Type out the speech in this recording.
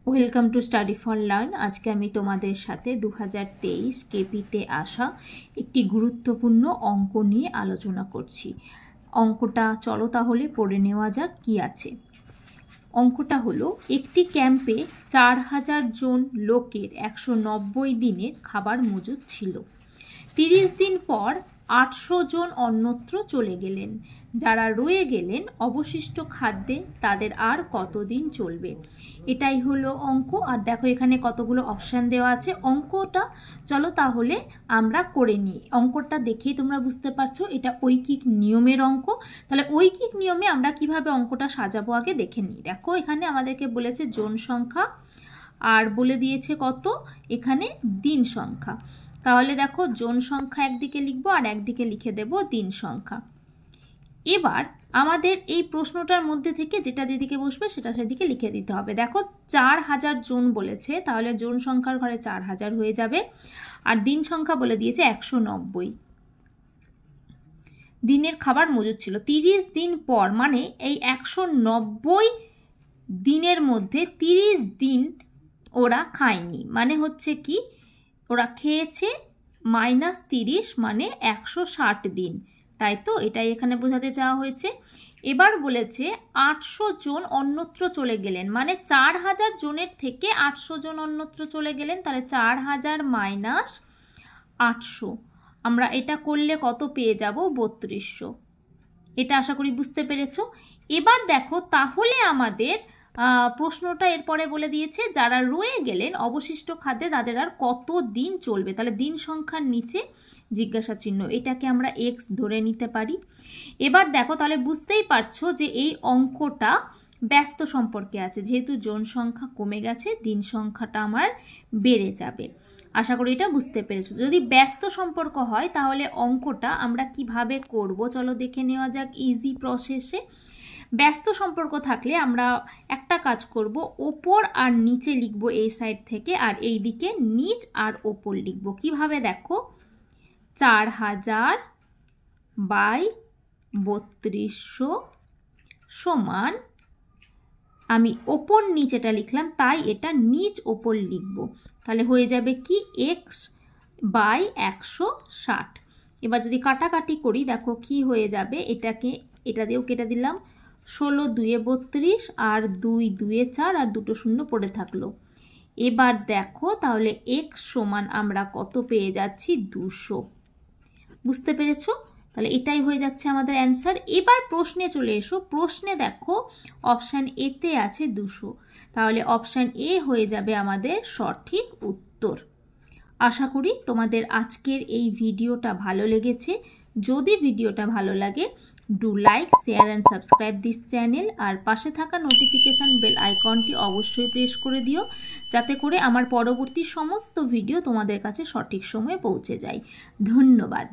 Welcome to study for learn. আজকে আমি তোমাদের সাথে 2023 কেপিতে আসা একটি গুরুত্বপূর্ণ অঙ্ক নিয়ে আলোচনা করছি। অঙ্কটা চলো তাহলে পড়ে নেওয়া যাক কি আছে। অঙ্কটা হলো, একটি ক্যাম্পে 4000 জন লোকের 190 দিনের খাবার মজুদ ছিল। 30 দিন পর 800 জন অন্যত্র চলে গেলেন। যারা রয়ে গেলেন অবশিষ্ট খাদ্যে তাদের আর কতদিন চলবে? এটাই হলো অঙ্ক। আর দেখো এখানে কতগুলো অপশান দেওয়া আছে। অঙ্কটা চলো তাহলে আমরা করে নিই। অঙ্কটা দেখেই তোমরা বুঝতে পারছো এটা ঐকিক নিয়মের অঙ্ক। তাহলে ঐকিক নিয়মে আমরা কিভাবে অঙ্কটা সাজাবো আগে দেখে নিই। দেখো এখানে আমাদেরকে বলেছে জন সংখ্যা আর বলে দিয়েছে কত এখানে দিন সংখ্যা। তাহলে দেখো জন সংখ্যা একদিকে লিখবো আর একদিকে লিখে দেব দিন সংখ্যা। এবার আমাদের এই প্রশ্নটার মধ্যে থেকে যেটা যেদিকে বসবে সেটা সেদিকে লিখে দিতে হবে। দেখো 4000 জন বলেছে, তাহলে জন সংখ্যার ঘরে 4000 হয়ে যাবে। আর দিন সংখ্যা বলে দিয়েছে 190 দিনের খাবার মজুদ ছিল। 30 দিন পর মানে এই 190 দিনের মধ্যে 30 দিন ওরা খায়নি, মানে হচ্ছে কি ওরা খেয়েছে -30 মানে 160 দিন, তাই তো? এটাই এখানে বোঝাতে চাওয়া হয়েছে। এবার বলেছে 800 জন অন্যত্র চলে গেলেন, মানে 4000 জনের থেকে 800 জন অন্যত্র চলে গেলেন। তাহলে 4000 মাইনাস 800, আমরা এটা করলে কত পেয়ে যাব? 3200। এটা আশা করি বুঝতে পেরেছো। এবার দেখো তাহলে আমাদের প্রশ্নটা এরপরে বলে দিয়েছে যারা রয়ে গেলেন অবশিষ্ট খাদ্যে তাদের আর কত দিন চলবে। তাহলে দিন সংখ্যার নিচে জিজ্ঞাসা চিহ্ন, এটাকে আমরা এক্স ধরে নিতে পারি। এবার দেখো তাহলে বুঝতেই পারছো যে এই অঙ্কটা ব্যস্ত সম্পর্কে আছে। যেহেতু জন সংখ্যা কমে গেছে দিন সংখ্যাটা আমার বেড়ে যাবে। আশা করি এটা বুঝতে পেরেছো। যদি ব্যস্ত সম্পর্ক হয় তাহলে অঙ্কটা আমরা কিভাবে করব চলো দেখে নেওয়া যাক ইজি প্রসেসে। ব্যস্ত সম্পর্ক থাকলে আমরা একটা কাজ করব, ওপর আর নিচে লিখবো এই সাইড থেকে, আর এই দিকে নিচ আর ওপর লিখবো। কিভাবে দেখো, 4000 বাই 3200 সমান, আমি ওপর নিচেটা লিখলাম তাই এটা নিচ ওপর লিখবো। তাহলে হয়ে যাবে কি x বাই 160। এবার যদি কাটাকাটি করি দেখো কি হয়ে যাবে, এটাকে এটা দিয়েও কেটে দিলাম। 16 2 32 আর 2 2 4 আর দুটো শূন্য পড়ে থাকলো। এবার দেখো তাহলে x সমান আমরা কত পেয়ে যাচ্ছি? 200। বুঝতে পেরেছো? তাহলে এটাই হয়ে যাচ্ছে আমাদের অ্যান্সার। এবার প্রশ্নে চলে এসো। প্রশ্নে দেখো অপশান এতে আছে 200, তাহলে অপশান এ হয়ে যাবে আমাদের সঠিক উত্তর। আশা করি তোমাদের আজকের এই ভিডিওটা ভালো লেগেছে। যদি ভিডিওটা ভালো লাগে do like, share and subscribe this channel. আর পাশে থাকা নোটিফিকেশান বেল আইকনটি অবশ্যই প্রেস করে দিও, যাতে করে আমার পরবর্তী সমস্ত ভিডিও তোমাদের কাছে সঠিক সময়ে পৌঁছে যায়। ধন্যবাদ।